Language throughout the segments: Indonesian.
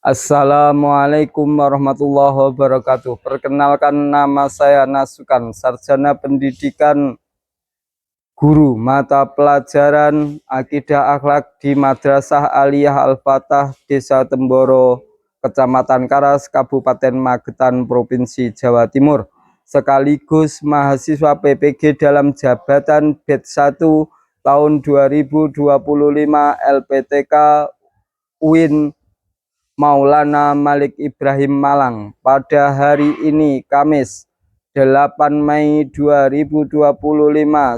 Assalamualaikum warahmatullahi wabarakatuh. Perkenalkan, nama saya Nasukan, sarjana pendidikan guru mata pelajaran Akidah Akhlak di Madrasah Aliyah Al-Fatah, Desa Temboro, Kecamatan Karas, Kabupaten Magetan, Provinsi Jawa Timur. Sekaligus mahasiswa PPG dalam jabatan Batch 1 tahun 2025 LPTK UIN Maulana Malik Ibrahim Malang. Pada hari ini Kamis 8 Mei 2025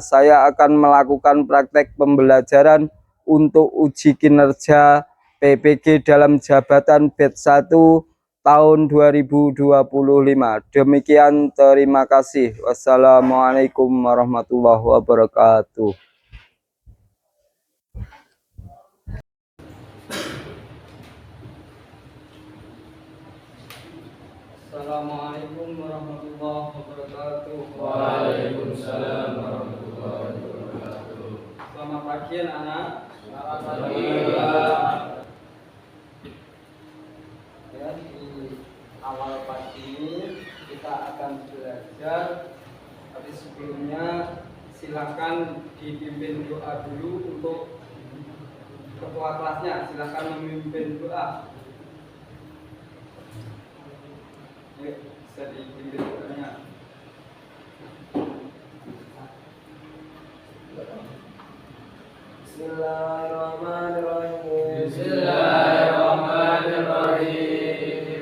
saya akan melakukan praktek pembelajaran untuk uji kinerja PPG dalam jabatan Batch 1 tahun 2025. Demikian, terima kasih. Wassalamualaikum warahmatullahi wabarakatuh. Assalamualaikum warahmatullahi wabarakatuh. Waalaikumsalam warahmatullahi wabarakatuh. Selamat pagi anak-anak. Selamat pagi. Ya, di awal pagi ini kita akan belajar. Tapi sebelumnya silakan dipimpin doa dulu untuk ketua kelasnya. Silakan memimpin doa. Yuk, bisa dipimpin doanya. Bismillahirrahmanirrahim. Bismillahirrahmanirrahim.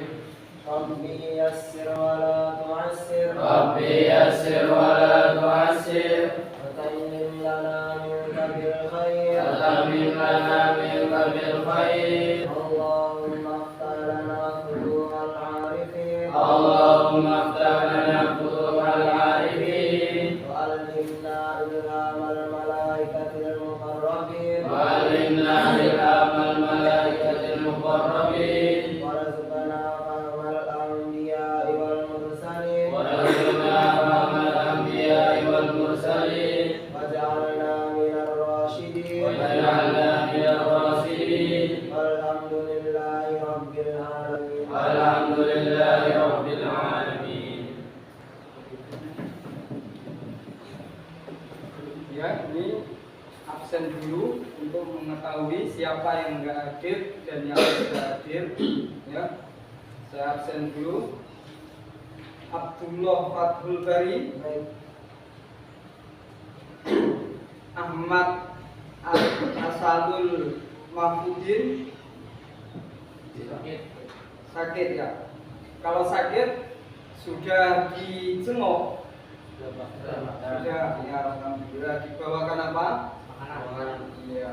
Rabbi yassir wa la tu'assir. Rabbi yassir wa la tu'assir. Atammim lana minka bil khair. Atammim lana minka bil khair. Allahumma aftah lana futuhal arifin. Allahumma aftah lana futuhal arifin. Wa allimna ilhamal malaikatil muqarrabin. Wa allimna ilhamal malaikatil muqarrabin. Warzuqna fahmal anbiya'i wal mursalin. Warzuqna fahmal anbiya'i wal mursalin. Waj'alna minar rasyidin. Waj'alna minar rasyidin. Walhamdulillahi rabbil alamin. Alhamdulillahi rabbil alamin. Ya, ini absen dulu untuk mengetahui siapa yang enggak hadir dan yang sudah hadir. Ya, saya absen dulu. Abdullah Fathul Bari, Ahmad Asalul Mahfudin. Sakit ya. Kalau sakit sudah dijenguk. Sudah, ya alhamdulillah. Dibawakan apa? Makanan. Iya.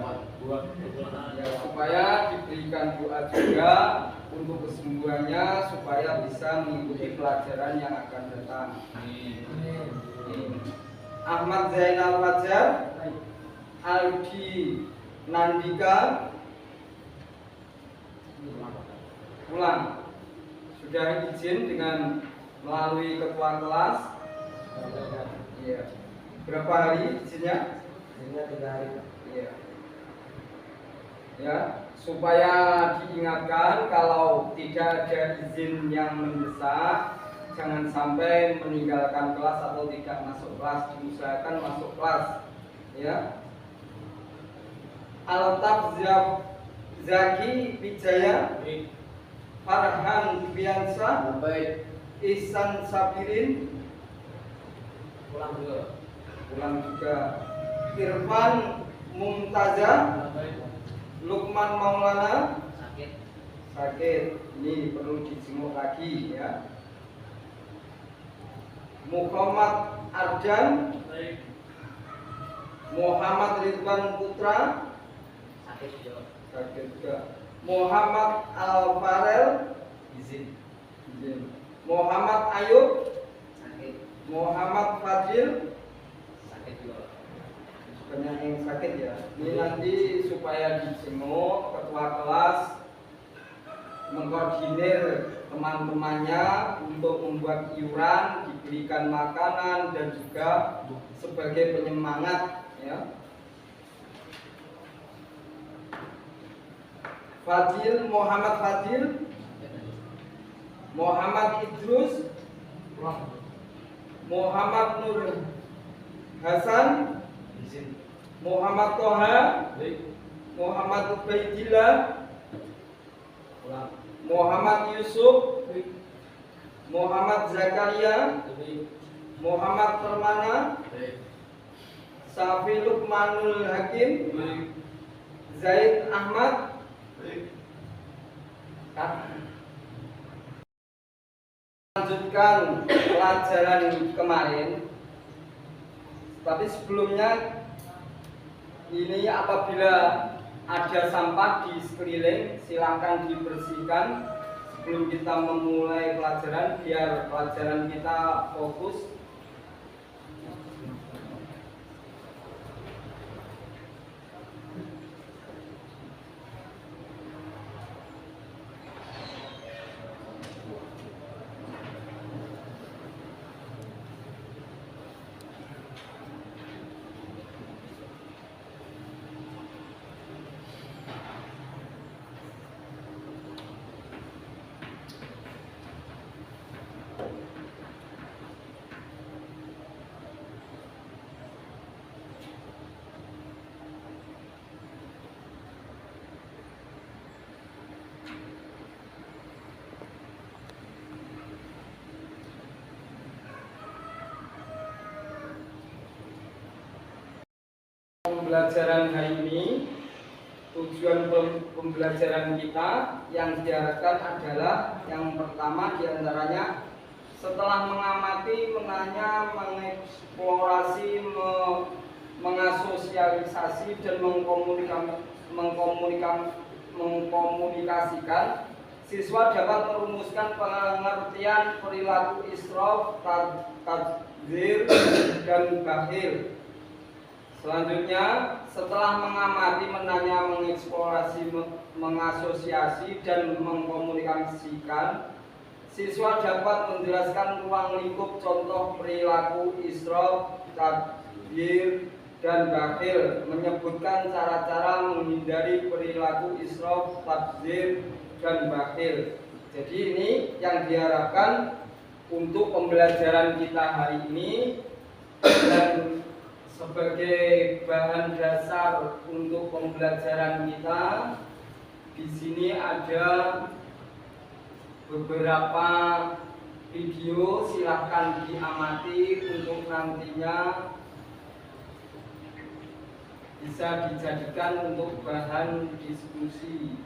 Ya, supaya diberikan doa juga untuk kesembuhannya, supaya bisa mengikuti pelajaran yang akan datang. Ahmad Zainal Fajar, Aldi Nandika, pulang. Sudah izin dengan melalui ketua kelas. Iya. Berapa hari izinnya? Izinnya 3 hari. Iya. Ya, supaya diingatkan kalau tidak ada izin yang mendesak, jangan sampai meninggalkan kelas atau tidak masuk kelas. Diusahakan masuk kelas. Ya. Altaf Zaki Wijaya, Farhan Biansa, Ihsan Sabirin, Pulang juga. Irfan Mumtaza, Lukman Maulana, sakit, ini perlu dijenguk lagi ya. Muhammad Arjan, Muhammad Ridwan Putra, sakit juga. Muhammad Al-Farel, izin. Muhammad Ayub, sakit. Muhammad Fadil, sakit juga. Banyak yang sakit ya. Ini nanti supaya dijenguk ketua kelas mengkoordinir teman-temannya untuk membuat iuran, diberikan makanan dan juga sebagai penyemangat ya. Fadil Muhammad Fadil, Muhammad Idrus, Muhammad Nur Hasan, Muhammad Toha, Muhammad Ubaidillah, Muhammad Yusuf, Muhammad Zakaria, Muhammad Permana, Safi Lukmanul Hakim, Zaid Ahmad. Lanjutkan pelajaran kemarin. Tapi sebelumnya ini apabila ada sampah di sekeliling silakan dibersihkan sebelum kita memulai pelajaran biar pelajaran kita fokus. Pembelajaran hari ini, tujuan pembelajaran kita yang diharapkan adalah yang pertama diantaranya setelah mengamati, menanya, mengeksplorasi, mengasosialisasi dan mengkomunikasikan, siswa dapat merumuskan pengertian perilaku israf, tabdzir, dan bakhil. Selanjutnya, setelah mengamati, menanya, mengeksplorasi, mengasosiasi, dan mengkomunikasikan, siswa dapat menjelaskan ruang lingkup contoh perilaku israf, tabdzir, dan bakhil, menyebutkan cara-cara menghindari perilaku israf, tabdzir, dan bakhil. Jadi ini yang diharapkan untuk pembelajaran kita hari ini, dan sebagai bahan dasar untuk pembelajaran kita, di sini ada beberapa video, silahkan diamati untuk nantinya bisa dijadikan untuk bahan diskusi.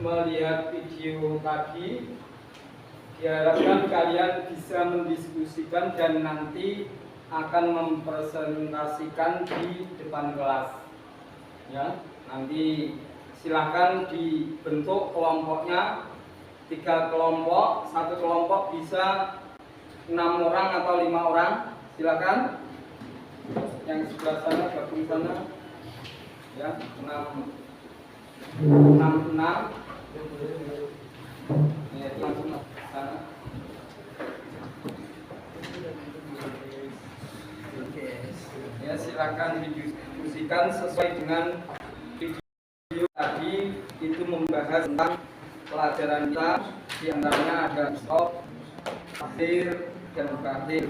melihat video tadi, diharapkan kalian bisa mendiskusikan dan nanti akan mempresentasikan di depan kelas. Ya, nanti silakan dibentuk kelompoknya 3 kelompok, 1 kelompok bisa 6 orang atau 5 orang. Silakan yang sebelah sana gabung sana. Ya, 6 ya, langsung sana. Ya, silakan didiskusikan sesuai dengan video tadi. Itu membahas tentang pelajaran kita, diantaranya ada stop, akhir, dan berakhir.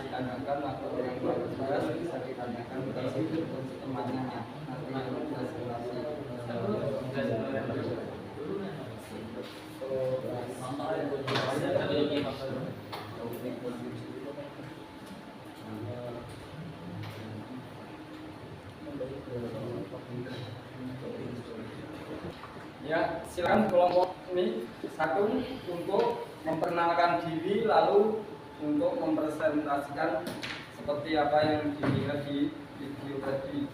Tanyakan atau yang bisa ditanyakan ke temannya ya, silakan kelompok ini 1 untuk memperkenalkan diri, lalu untuk mempresentasikan seperti apa yang dilihat di video pribadi.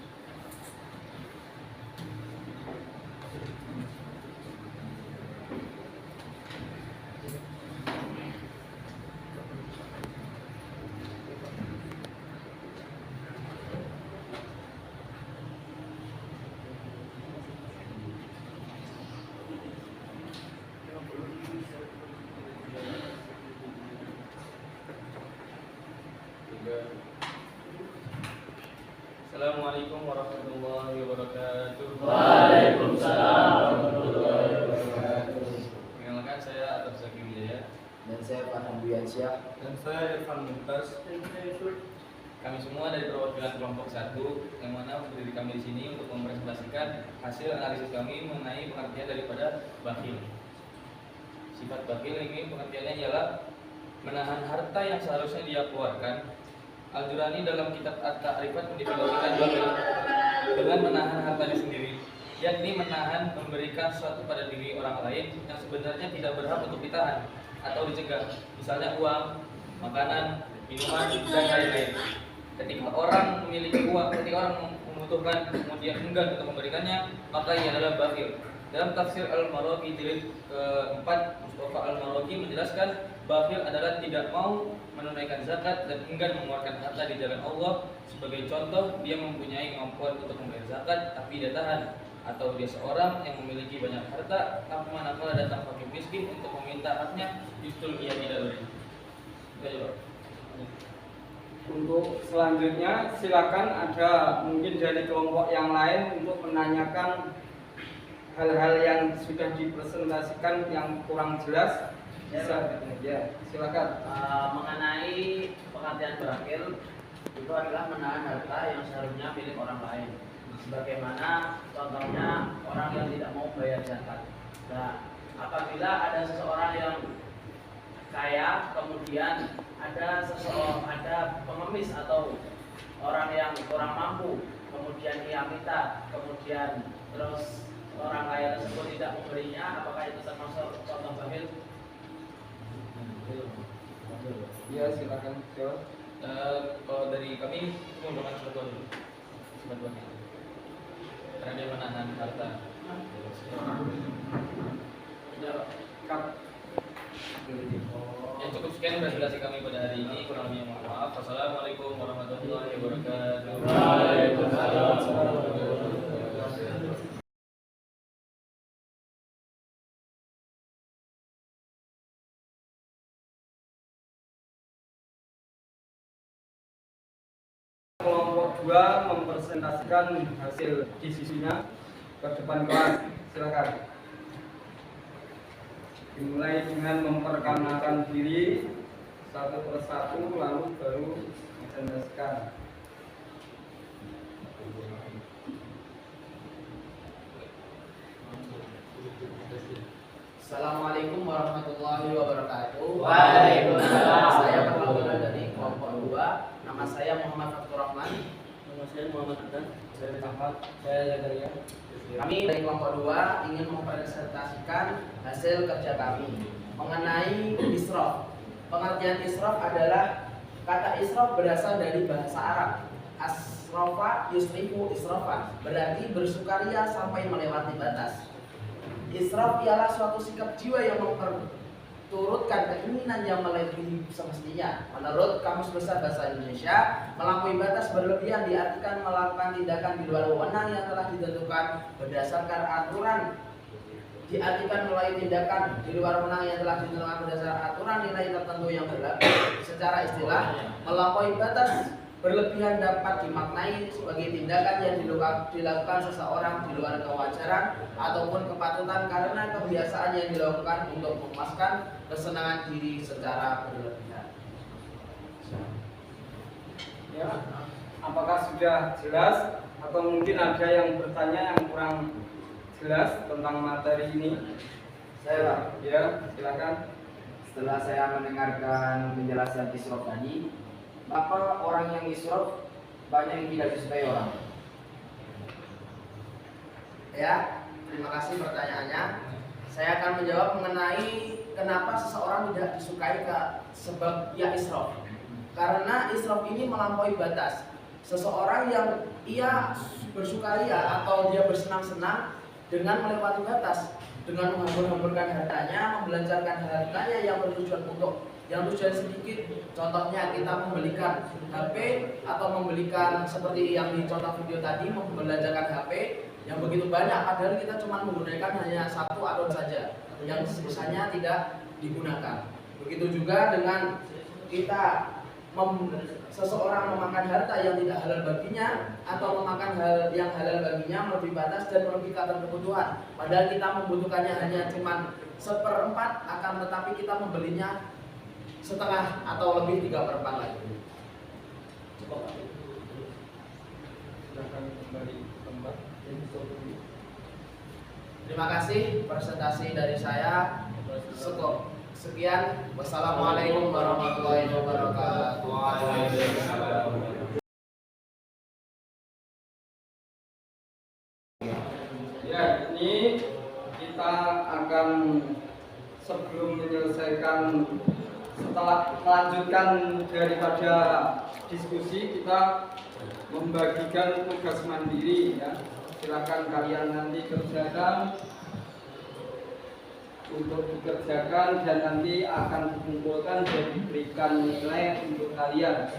Assalamualaikum warahmatullahi wabarakatuh. Waalaikumsalam warahmatullahi wabarakatuh. Perkenalkan, saya Atas Zaki Wijaya. Dan saya Farhan Biansyah. Dan saya Irfan Mumtaz. Kami semua dari perwakilan kelompok 1, yang mana berdiri kami di sini untuk mempresentasikan hasil analisis kami mengenai pengertian daripada bakhil. Sifat bakhil ini pengertiannya ialah menahan harta yang seharusnya dia keluarkan. Al-Jurani dalam kitab At-Ta'rifat mendefinisikan bakhil dengan menahan hartanya sendiri, yakni menahan memberikan sesuatu pada diri orang lain yang sebenarnya tidak berhak untuk ditahan atau dicegah, misalnya uang, makanan, minuman, dan lain-lain. Ketika orang memiliki uang, ketika orang membutuhkan kemudian enggan untuk memberikannya, maka ia adalah bakhil. Dalam tafsir Al-Maraghi jilid ke-4, Mustafa Al-Maraghi menjelaskan bakhil adalah tidak mau menunaikan zakat dan enggan mengeluarkan harta di jalan Allah. Sebagai contoh, dia mempunyai kemampuan untuk membayar zakat tapi dia tahan, atau dia seorang yang memiliki banyak harta tapi manakala datang fakir miskin untuk meminta haknya, justru ia tidak beri. Untuk selanjutnya silakan ada mungkin dari kelompok yang lain untuk menanyakan hal-hal yang sudah dipresentasikan yang kurang jelas. Bisa, ya, silakan. Mengenai pengertian bakhil itu adalah menahan harta yang seharusnya milik orang lain. Sebagaimana contohnya orang yang tidak mau bayar zakat. Nah, apabila ada seseorang yang kaya, kemudian ada pengemis atau orang yang kurang mampu, kemudian ia minta, kemudian terus orang kaya tersebut tidak memberinya, apakah itu termasuk contoh bakhil? Ya, silakan jawab. Kalau dari kami menggunakan sifat dulu, sifat bakhil, karena dia menahan harta. Kap. Ya, cukup sekian presentasi kami pada hari ini, kurang lebihnya mohon maaf. Wassalamualaikum warahmatullahi wabarakatuh. Waalaikumsalam. Kelompok 2 mempresentasikan hasil diskusinya ke depan kelas. Silakan. Dimulai dengan memperkenalkan diri satu persatu, lalu baru presentasikan. Assalamualaikum warahmatullahi wabarakatuh. Waalaikumsalam. Saya perwakilan dari kelompok 2. Nama saya Muhammad Fatur Rahman. Nama saya Muhammad Adan. Saya Ahmad, saya Zakaria. Kami dari kelompok 2 ingin mempresentasikan hasil kerja kami mengenai israf. Pengertian israf adalah kata israf berasal dari bahasa Arab. Asrafa yusrifu israfan, berarti bersukaria sampai melewati batas. Israf ialah suatu sikap jiwa yang memperturutkan keinginan yang melebihi semestinya. Menurut Kamus Besar Bahasa Indonesia, melampaui batas berlebihan diartikan melakukan tindakan di luar wewenang yang telah ditentukan berdasarkan aturan. Diartikan melalui tindakan di luar wewenang yang telah ditentukan berdasarkan aturan nilai tertentu yang berlaku. Secara istilah, melampaui batas berlebihan dapat dimaknai sebagai tindakan yang dilakukan seseorang di luar kewajaran ataupun kepatutan karena kebiasaan yang dilakukan untuk memuaskan kesenangan diri secara berlebihan. Ya, apakah sudah jelas atau mungkin ada yang bertanya yang kurang jelas tentang materi ini? Saya Pak, Ya, silakan. setelah saya mendengarkan penjelasan israf tadi, maka orang yang israf banyak yang tidak disukai orang. Ya, terima kasih pertanyaannya. Saya akan menjawab mengenai kenapa seseorang tidak disukai sebab ia israf. Karena israf ini melampaui batas. Seseorang yang ia bersukaria atau dia bersenang-senang dengan melewati batas, dengan menghambur-hamburkan hartanya, membelanjakan hartanya yang bertujuan untuk yang tujuan sedikit. Contohnya kita membelikan HP atau membelikan seperti yang di contoh video tadi, membelanjakan HP yang begitu banyak, padahal kita cuma menggunakan hanya satu atau saja, yang sisanya tidak digunakan. Begitu juga dengan kita seseorang memakan harta yang tidak halal baginya atau memakan hal yang halal baginya melebihi batas dan melebihi kadar kebutuhan, padahal kita membutuhkannya hanya cuma 1/4, akan tetapi kita membelinya setengah atau lebih 3/4 lagi. Cukup. Silakan kembali ke tempat. Terima kasih, presentasi dari saya. Cukup. Sekian. Wassalamualaikum warahmatullahi wabarakatuh. Ya, ini kita akan sebelum menyelesaikan, setelah melanjutkan daripada diskusi, kita membagikan tugas mandiri ya. Silakan kalian nanti kerjakan untuk dikerjakan dan nanti akan dikumpulkan dan diberikan nilai untuk kalian.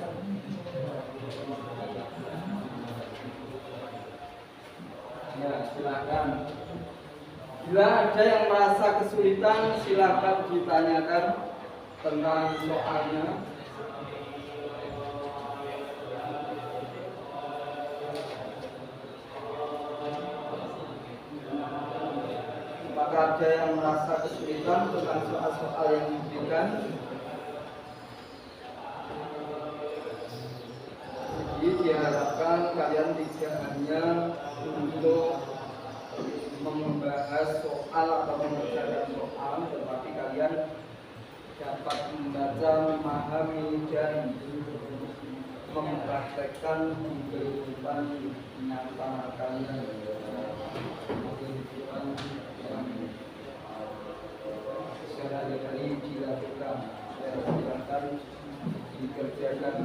Ya, silakan. Bila ada yang merasa kesulitan, silakan ditanyakan tentang soalnya. Apakah ada yang merasa kesulitan tentang soal-soal yang diberikan? Jadi diharapkan kalian tidak hanya untuk membahas soal atau mengerjakan soal, tetapi kalian dapat membaca, memahami dan mempraktekkan di kehidupan nyata kalian. Secara hari dilakukan dan silakan dikerjakan.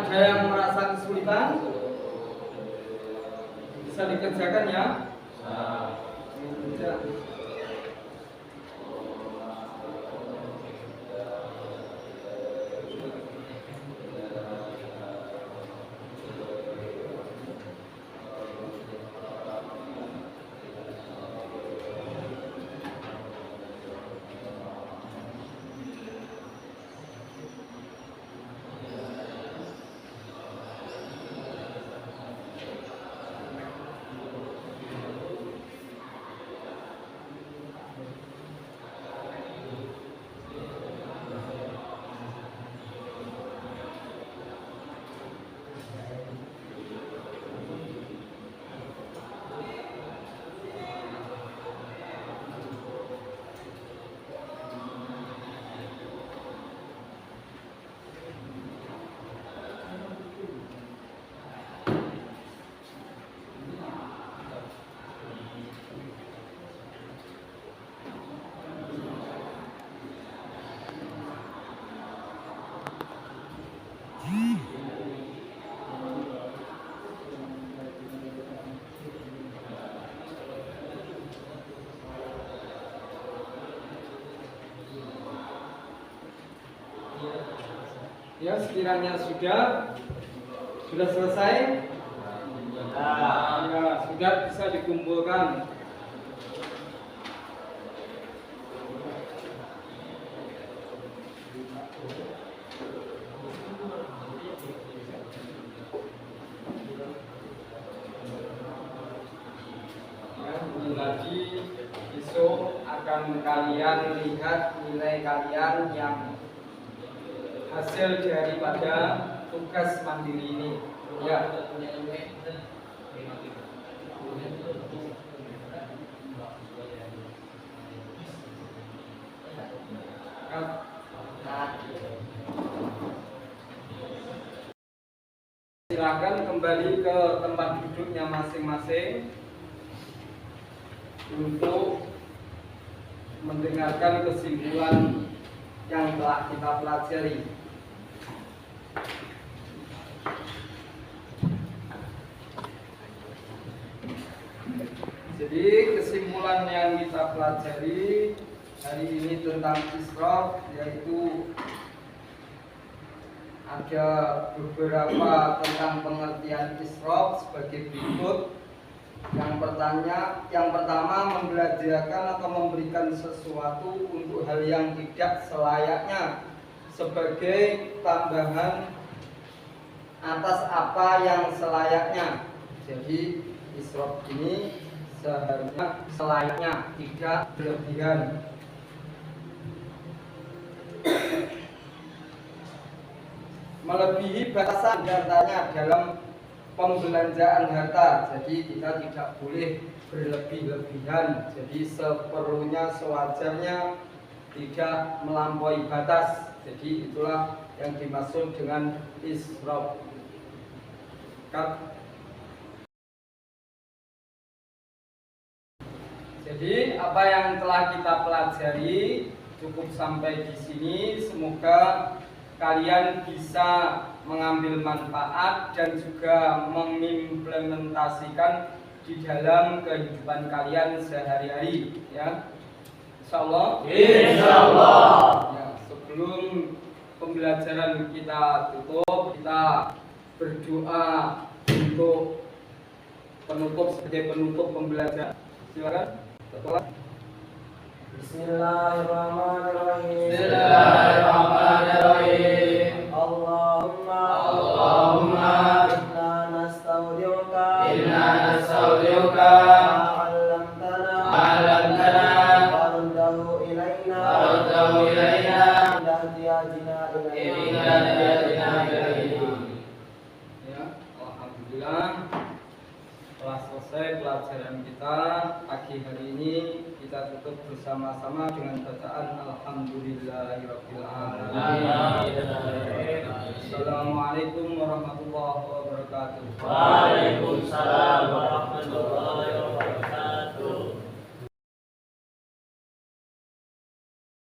Ada yang merasa kesulitan? Bisa dikerjakan ya? Bisa. Ya, sekiranya sudah selesai, ya sudah bisa dikumpulkan. akan kalian lihat nilai kalian yang hasil daripada tugas mandiri ini. Ya. Silakan kembali ke tempat duduknya masing-masing untuk mendengarkan kesimpulan yang telah kita pelajari. Jadi kesimpulan yang kita pelajari hari ini tentang israf, yaitu ada beberapa tentang pengertian israf sebagai berikut. Yang pertama membelajarkan atau memberikan sesuatu untuk hal yang tidak selayaknya sebagai tambahan atas apa yang selayaknya. Jadi israf ini seharusnya selayaknya, tidak berlebihan. Melebihi batasan hartanya dalam pembelanjaan harta, jadi kita tidak boleh berlebih-lebihan. Jadi seperlunya, sewajarnya, tidak melampaui batas. Jadi itulah yang dimaksud dengan israf. Jadi apa yang telah kita pelajari cukup sampai di sini. Semoga kalian bisa mengambil manfaat dan juga mengimplementasikan di dalam kehidupan kalian sehari-hari, ya. Insyaallah. Insyaallah. Ya, sebelum pembelajaran kita tutup, kita berdoa untuk sebagai penutup pembelajaran. Silakan. Bismillahirrahmanirrahim. Bismillahirrahmanirrahim. Allahumma inna nastaudiuka ma 'allamtana faruddahu ilaina ila ihtiyajina ilaihi. Ya, alhamdulillah telah selesai pelajaran kita pagi hari ini. Kita tutup bersama-sama dengan bacaan alhamdulillahirabbil alamin. Assalamualaikum warahmatullahi wabarakatuh. Waalaikumsalam warahmatullahi wabarakatuh.